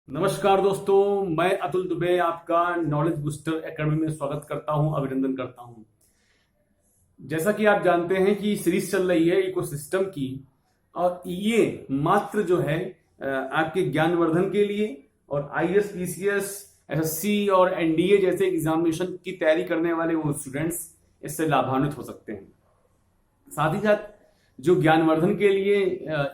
नमस्कार दोस्तों, मैं अतुल दुबे आपका नॉलेज बूस्टर एकेडमी में स्वागत करता हूं, अभिनंदन करता हूं। जैसा कि आप जानते हैं कि सीरीज चल रही है इकोसिस्टम की, और ये मात्र जो है आपके ज्ञानवर्धन के लिए और आईएएस, पीसीएस, एसएससी और एनडीए जैसे एग्जामिनेशन की तैयारी करने वाले वो स्टूडेंट्स इससे लाभान्वित हो सकते हैं। साथ ही साथ जो ज्ञानवर्धन के लिए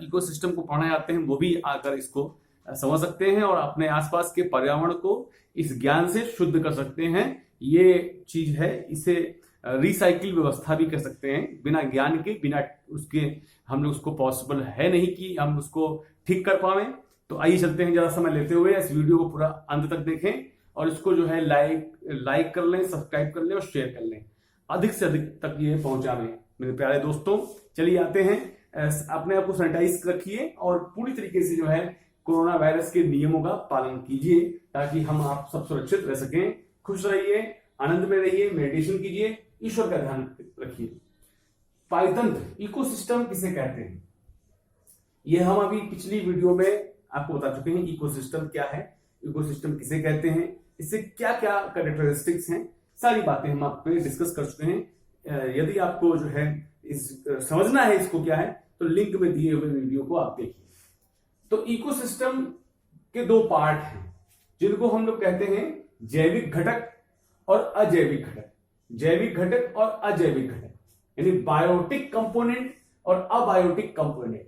इकोसिस्टम को पढ़ना चाहते हैं वो भी आकर इसको समझ सकते हैं और अपने आसपास के पर्यावरण को इस ज्ञान से शुद्ध कर सकते हैं। ये चीज है, इसे रिसाइकिल व्यवस्था भी कर सकते हैं। बिना ज्ञान के, बिना उसके हम लोग उसको पॉसिबल है नहीं कि हम उसको ठीक कर पाए। तो आइए चलते हैं, ज्यादा समय लेते हुए इस वीडियो को पूरा अंत तक देखें और इसको जो है लाइक कर लें, सब्सक्राइब कर लें और शेयर कर लें, अधिक से अधिक तक ये पहुंचावें। मेरे प्यारे दोस्तों, चलिए आते हैं। अपने आप को सैनिटाइज रखिए और पूरी तरीके से जो है कोरोना वायरस के नियमों का पालन कीजिए ताकि हम आप सब सुरक्षित रह सकें। खुश रहिए, आनंद में रहिए, मेडिटेशन कीजिए, ईश्वर का ध्यान रखिए। पायतंत्र, इकोसिस्टम किसे कहते हैं, ये हम अभी पिछली वीडियो में आपको बता चुके हैं। इकोसिस्टम क्या है, इकोसिस्टम किसे कहते हैं, इससे क्या क्या कैरेक्टरिस्टिक्स हैं, सारी बातें हम आप पे डिस्कस कर चुके हैं। यदि आपको जो है समझना है इसको क्या है, तो लिंक में दिए हुए वीडियो को आप देखिए। तो इकोसिस्टम के दो पार्ट हैं जिनको हम लोग कहते हैं जैविक घटक और अजैविक घटक। जैविक घटक और अजैविक घटक यानी बायोटिक कंपोनेंट और अबायोटिक कंपोनेंट।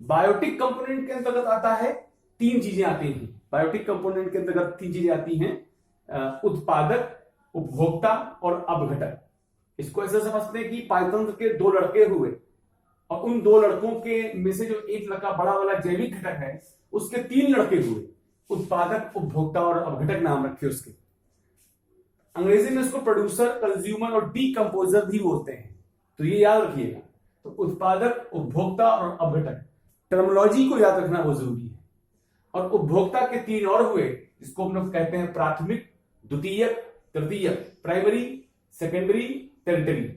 बायोटिक कंपोनेंट के अंतर्गत आता है तीन चीजें आती हैं। बायोटिक कंपोनेंट के अंतर्गत तीन चीजें आती हैं, उत्पादक, उपभोक्ता और अपघटक। इसको ऐसे समझते हैं कि पायतंत्र के दो लड़के हुए और उन दो लड़कों के में से जो एक लड़का बड़ा वाला जैविक घटक है, उसके तीन लड़के हुए, उत्पादक, उपभोक्ता और अपघटक नाम रखे उसके। अंग्रेजी में उसको प्रोड्यूसर, कंज्यूमर और डीकंपोजर भी बोलते हैं, तो ये याद रखिएगा। तो उत्पादक, उपभोक्ता और अपघटक, टर्मिनोलॉजी को याद रखना बहुत जरूरी है। और उपभोक्ता के तीन और हुए जिसको हम लोग कहते हैं प्राथमिक, द्वितीयक, तृतीयक, प्राइमरी, सेकेंडरी, टेरिटरी।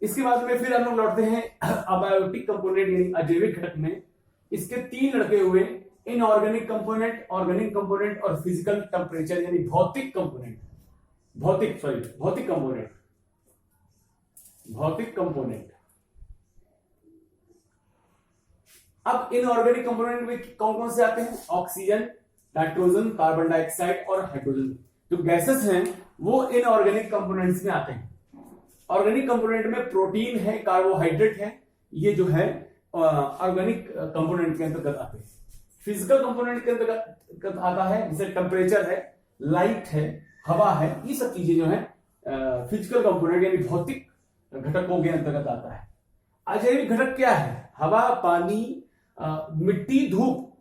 इसके बाद में फिर हम लोग लौटते हैं अबायोटिक कंपोनेंट यानी अजैविक घटक में। इसके तीन लड़के हुए इनऑर्गेनिक कंपोनेंट, ऑर्गेनिक कंपोनेंट और फिजिकल टेम्परेचर यानी भौतिक कंपोनेंट। भौतिक कंपोनेंट, भौतिक कंपोनेंट। अब इनऑर्गेनिक कंपोनेंट में कौन कौन से आते हैं? ऑक्सीजन, नाइट्रोजन, कार्बन डाइऑक्साइड और हाइड्रोजन। जो गैसेस हैं वो इनऑर्गेनिक कंपोनेंट्स में आते हैं। ऑर्गेनिक कंपोनेंट में प्रोटीन है, कार्बोहाइड्रेट है, ये जो है ऑर्गेनिक कंपोनेंट के अंतर्गत आते हैं। फिजिकल कंपोनेंट के अंतर्गत आता है जैसे टेम्परेचर है, लाइट है, हवा है, ये सब चीजें जो है फिजिकल कंपोनेंट यानी भौतिक घटकों के अंतर्गत आता है। अजैविक घटक क्या है? हवा, पानी, मिट्टी, धूप।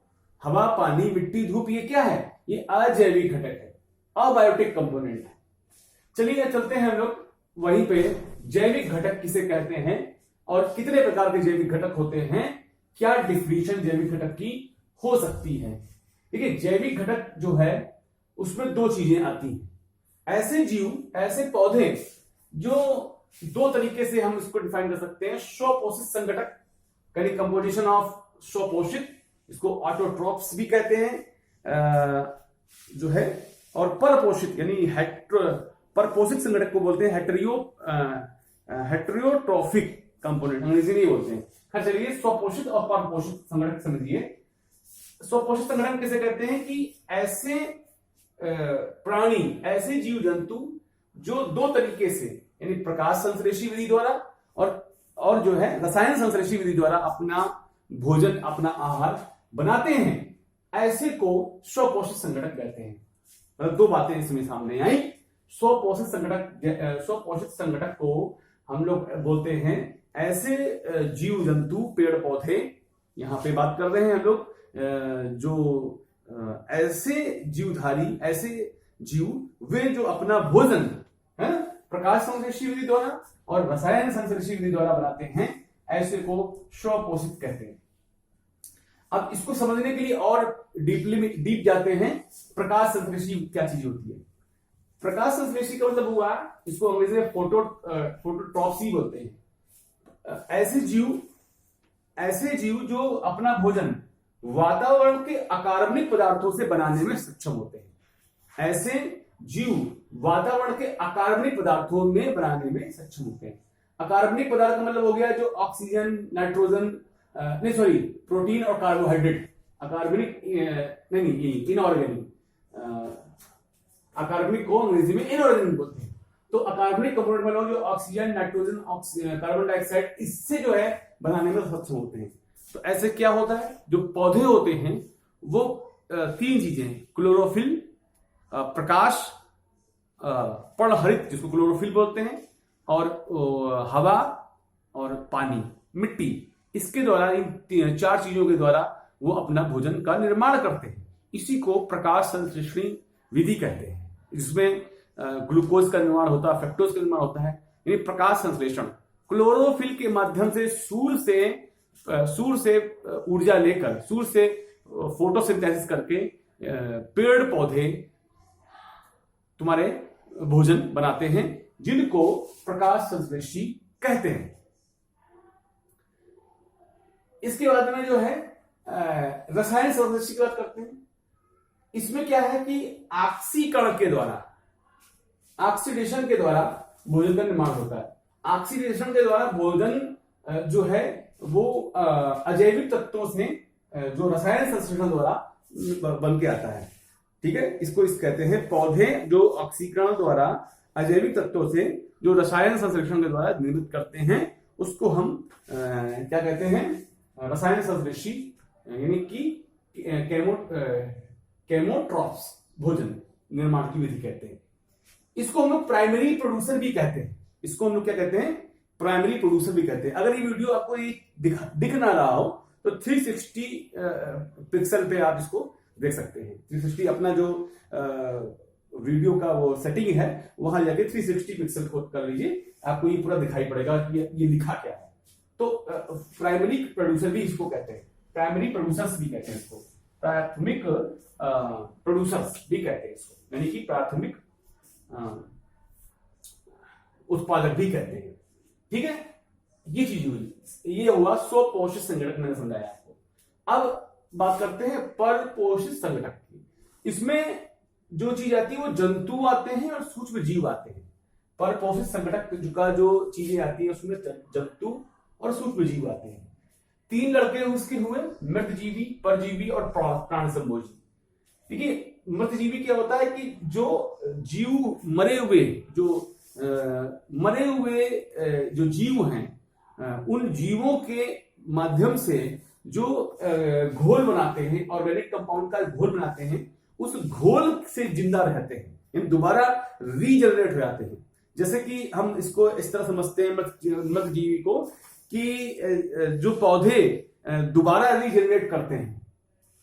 हवा, पानी, मिट्टी, धूप, ये क्या है? ये अजैविक घटक है, अबायोटिक कंपोनेंट है। चलिए चलते हैं हम लोग वहीं पे, जैविक घटक किसे कहते हैं और कितने प्रकार के जैविक घटक होते हैं, क्या डिफिनीशन जैविक घटक की हो सकती है। देखिए, जैविक घटक जो है उसमें दो चीजें आती हैं। ऐसे जीव, ऐसे पौधे जो दो तरीके से हम इसको डिफाइन कर सकते हैं। स्वपोषित संगठक यानी कंपोजिशन ऑफ स्वपोषित, इसको ऑटोट्रॉप्स भी कहते हैं जो है, और परपोषित यानी परपोषित संगठक को बोलते हैं हेटेरोट्रॉफिक कंपोनेंट, अंग्रेजी नहीं बोलते हैं। खैर चलिए, स्वपोषित और परपोषित संगठक समझिए। स्वपोषित संगठन किसे कहते हैं? कि ऐसे प्राणी, ऐसे जीव जंतु जो दो तरीके से यानी प्रकाश संश्लेषी विधि द्वारा और जो है रसायन संश्लेषी विधि द्वारा अपना भोजन, अपना आहार बनाते हैं, ऐसे को स्वपोषित संगठक कहते हैं। मतलब दो बातें इसमें सामने आई। स्वपोषित संगठक को हम लोग बोलते हैं ऐसे जीव जंतु, पेड़ पौधे, यहां पे बात कर रहे हैं हम लोग, जो ऐसे जीवधारी, ऐसे जीव वे जो अपना भोजन प्रकाश संश्लेषी विधि द्वारा और रसायन संश्लेषी विधि द्वारा बनाते हैं, ऐसे को स्वपोषित कहते हैं। अब इसको समझने के लिए और डीप जाते हैं। प्रकाश संश्लेषी क्या चीज होती है? प्रकाश संश्लेषी का मतलब हुआ, इसको अंग्रेजी में फोटोट्रॉप्स ही बोलते हैं। ऐसे जीव जो अपना भोजन वातावरण के अकार्बनिक पदार्थों से बनाने में सक्षम होते हैं। ऐसे जीव वातावरण के अकार्बनिक पदार्थों में बनाने में सक्षम होते हैं। अकार्बनिक पदार्थ का मतलब हो गया जो ऑक्सीजन, नाइट्रोजन, नहीं सॉरी, प्रोटीन और कार्बोहाइड्रेट। अकार्बनिक नहीं, इनऑर्गेनिक। अकार्बनिक को अंग्रेजी में इनऑर्गेनिक बोलते हैं। तो अकार्बनिक कंपोनेंट मतलब जो ऑक्सीजन, नाइट्रोजन, कार्बन डाइऑक्साइड, इससे जो है बनाने में सक्षम होते हैं। तो ऐसे क्या होता है, जो पौधे होते हैं वो तीन चीजें हैं, क्लोरोफिल, प्रकाश, पर्णहरित जिसको क्लोरोफिल बोलते हैं, और हवा और पानी, मिट्टी, इसके द्वारा, इन चार चीजों के द्वारा वो अपना भोजन का निर्माण करते हैं। इसी को प्रकाश संश्लेषणी विधि कहते हैं, जिसमें ग्लूकोज का निर्माण होता है, फ्रक्टोज का निर्माण होता है, यानी प्रकाश संश्लेषण। क्लोरोफिल के माध्यम से सूर्य से ऊर्जा लेकर, सूर्य से फोटोसिंथेसिस करके पेड़ पौधे तुम्हारे भोजन बनाते हैं, जिनको प्रकाश संश्लेषी कहते हैं। इसके बाद में जो है रसायन संश्लेषी की बात करते हैं। इसमें क्या है कि ऑक्सीकरण के द्वारा, ऑक्सीडेशन के द्वारा भोजन का निर्माण होता है। ऑक्सीडेशन के द्वारा भोजन जो है वो अजैविक तत्वों से जो रसायन संश्लेषण द्वारा बन के आता है। ठीक है, इसको कहते हैं पौधे जो ऑक्सीकरण द्वारा अजैविक तत्वों से जो रसायन संश्लेषण के द्वारा निर्मित करते हैं, उसको हम क्या कहते हैं, रसायन संश्लेषी, यानी कि केमोट्रॉप्स भोजन निर्माण की विधि कहते हैं। इसको हम लोग प्राइमरी प्रोड्यूसर भी कहते हैं। इसको हम लोग क्या कहते हैं, प्राइमरी प्रोड्यूसर भी कहते हैं। अगर ये वीडियो आपको ये दिख ना रहा हो तो 360 पिक्सल पे आप इसको देख सकते हैं। 360 अपना जो वीडियो का वो सेटिंग है, वहां जाके 360 पिक्सल को कर लीजिए, आपको ये पूरा दिखाई पड़ेगा कि ये लिखा क्या है। तो प्राइमरी प्रोड्यूसर भी इसको कहते हैं, प्राइमरी प्रोड्यूसर्स भी कहते हैं इसको, प्राथमिक प्रोड्यूसर्स भी कहते हैं इसको, यानी कि प्राथमिक उत्पादक भी कहते हैं। ठीक है, ये चीज हुई, ये हुआ स्वपोषित संगठक, मैंने समझाया आपको। अब बात करते हैं परपोषित संगठक की। इसमें जो चीज आती है वो जंतु आते हैं और सूक्ष्म जीव आते हैं। परपोषित संगठक का जो चीजें आती है उसमें जंतु और सूक्ष्म जीव आते हैं। तीन लड़के उसके हुए, मृतजीवी, परजीवी और प्राणसंभोजी। देखिए, मृतजीवी क्या होता है कि जो जीव मरे हुए जो जीव हैं, उन जीवों के माध्यम से जो घोल बनाते हैं, ऑर्गेनिक कंपाउंड का घोल बनाते हैं, उस घोल से जिंदा रहते हैं, यानी दोबारा रीजनरेट हो जाते हैं। जैसे कि हम इसको इस तरह समझते हैं मृतजीवी को कि जो पौधे दोबारा रीजनरेट करते हैं,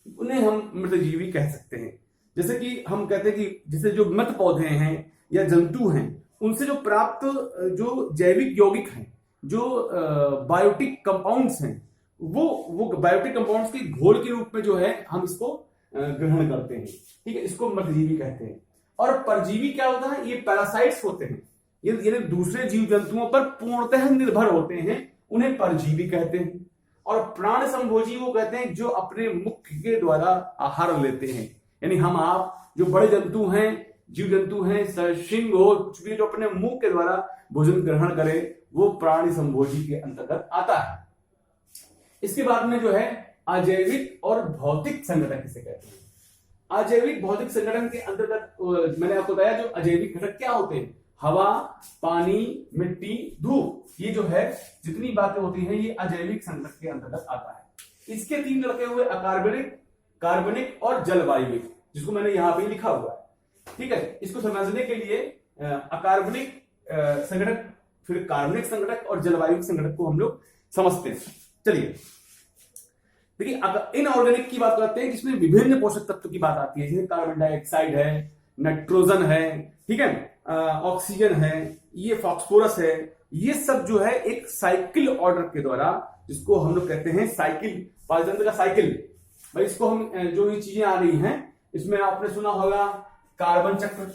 उन्हें हम मृतजीवी कह सकते हैं। जैसे कि हम कहते हैं कि जैसे जो मृत पौधे हैं या जंतु हैं, उनसे जो प्राप्त जो जैविक यौगिक हैं, जो बायोटिक कंपाउंड्स हैं, वो बायोटिक कंपाउंड्स के घोल के रूप में जो है हम इसको ग्रहण करते हैं। ठीक है, इसको मृतजीवी कहते हैं। और परजीवी क्या होता है, ये पैरासाइट्स होते हैं, ये दूसरे जीव जंतुओं पर पूर्णतः निर्भर होते हैं, उन्हें परजीवी कहते हैं। और प्राण संभोजी वो कहते हैं जो अपने मुख के द्वारा आहार लेते हैं, यानी हम आप जो बड़े जंतु हैं, जीव जंतु हैं, सिंह हो, कुछ भी जो अपने मुंह के द्वारा भोजन ग्रहण करे, वो प्राणी संभोजी के अंतर्गत आता है। इसके बाद में जो है अजैविक और भौतिक संगठन किसे कहते हैं। अजैविक भौतिक संगठन के अंतर्गत मैंने आपको बताया जो अजैविक घटक क्या होते हैं, हवा, पानी, मिट्टी, धूप, ये जो है जितनी बातें होती हैं ये अजैविक संगठन के अंतर्गत आता है। इसके तीन लड़के हुए अकार्बनिक, कार्बनिक और जलवायविक, जिसको मैंने यहां पे लिखा हुआ है। ठीक है, इसको समझने के लिए अकार्बनिक संगठक, फिर कार्बनिक संगठक और जलवायु संगठक को हम लोग समझते हैं। चलिए देखिए, इनऑर्गेनिक की बात करते हैं, जिसमें विभिन्न पोषक तत्व की बात आती है, जैसे कार्बन डाइऑक्साइड है, नाइट्रोजन है, ठीक है, ऑक्सीजन है, ये फास्फोरस है, ये सब जो है एक साइकिल ऑर्डर के द्वारा, जिसको हम लोग कहते हैं साइकिल, पाचन का साइकिल। भाई इसको हम जो ये चीजें आ रही हैं, इसमें आपने सुना होगा कार्बन चक्र,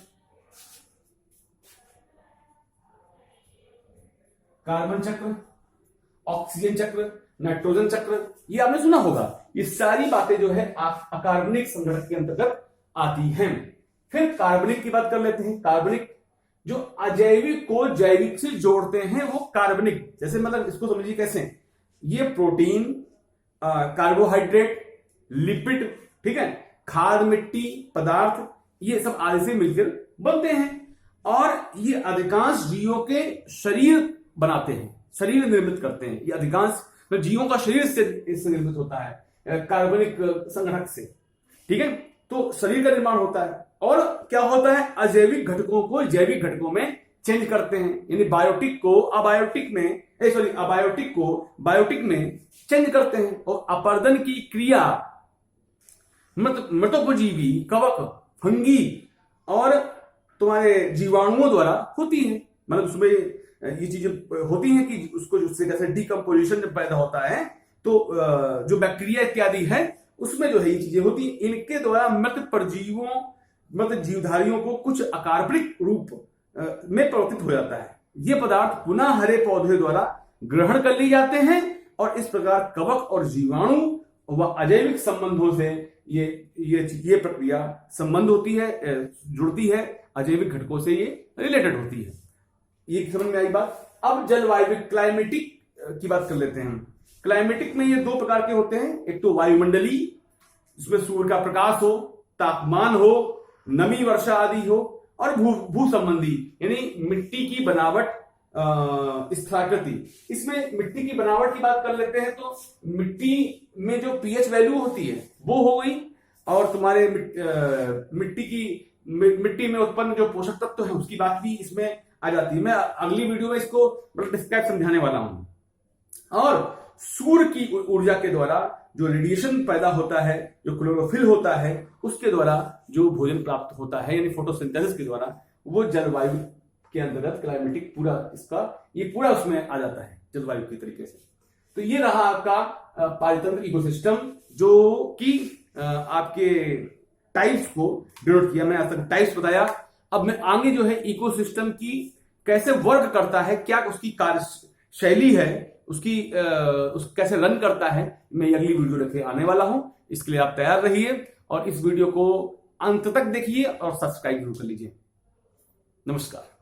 ऑक्सीजन चक्र, नाइट्रोजन चक्र, ये आपने सुना होगा। ये सारी बातें जो है अकार्बनिक संगठन के अंतर्गत आती हैं। फिर कार्बनिक की बात कर लेते हैं। कार्बनिक जो अजैविक को जैविक से जोड़ते हैं वो कार्बनिक। जैसे मतलब इसको समझिए कैसे, ये प्रोटीन, कार्बोहाइड्रेट, लिपिड, ठीक है, खाद, मिट्टी, पदार्थ, ये सब आदि से मिलकर बनते हैं और ये अधिकांश जीवों के शरीर बनाते हैं, शरीर निर्मित करते हैं। ये अधिकांश जीवों का शरीर से इससे निर्मित होता है कार्बनिक संगठक से, ठीक है। तो शरीर का निर्माण होता है और क्या होता है, अजैविक घटकों को जैविक घटकों में चेंज करते हैं, यानी बायोटिक को अबायोटिक में चेंज करते हैं। और अपरदन की क्रिया मृतोपजीवी, कवक, फंगी और तुम्हारे जीवाणुओं द्वारा होती है। मतलब उसमें ये चीजें होती हैं कि उसको उससे जैसे डिकम्पोजिशन जब पैदा होता है तो जो बैक्टीरिया इत्यादि है उसमें जो है ये चीजें होती हैं। इनके द्वारा मृत परजीवों, मृत जीवधारियों को कुछ अकार्बनिक रूप में परिवर्तित हो जाता है। ये पदार्थ पुनः हरे पौधे द्वारा ग्रहण कर लिए जाते हैं और इस प्रकार कवक और जीवाणु व अजैविक संबंधों से ये प्रक्रिया संबंध होती है, जुड़ती है, अजैविक घटकों से ये रिलेटेड होती है। ये समझ में आई बात। अब जलवायु क्लाइमेटिक की बात कर लेते हैं। क्लाइमेटिक में ये दो प्रकार के होते हैं, एक तो वायुमंडलीय, जिसमें सूर्य का प्रकाश हो, तापमान हो, नमी, वर्षा आदि हो, और भू संबंधी यानी मिट्टी की बनावट, स्थलाकृति। इसमें मिट्टी की बनावट की बात कर लेते हैं तो मिट्टी में जो पीएच वैल्यू होती है वो हो गई, और तुम्हारे मिट्टी में उत्पन्न जो पोषक तत्व है उसकी बात भी इसमें आ जाती है। मैं अगली वीडियो में इसको डिस्क्राइब समझाने वाला हूं। और सूर्य की ऊर्जा के द्वारा जो रेडिएशन पैदा होता है, जो क्लोरोफिल होता है, उसके द्वारा जो भोजन प्राप्त होता है यानी फोटोसिंथेसिस के द्वारा, वो जलवायु के अंतर्गत क्लाइमेटिक पूरा इसका ये पूरा उसमें आ जाता है जलवायु के तरीके से। तो ये रहा आपका पारितंत्र इकोसिस्टम, जो कि आपके टाइप्स को डिनोट किया। मैंने आज तक टाइप्स बताया। अब मैं आगे जो है इकोसिस्टम की कैसे वर्क करता है, क्या उसकी कार्यशैली है, उसकी कैसे रन करता है, मैं अगली वीडियो लेके आने वाला हूं। इसके लिए आप तैयार रहिए और इस वीडियो को अंत तक देखिए और सब्सक्राइब जरूर कर लीजिए। नमस्कार।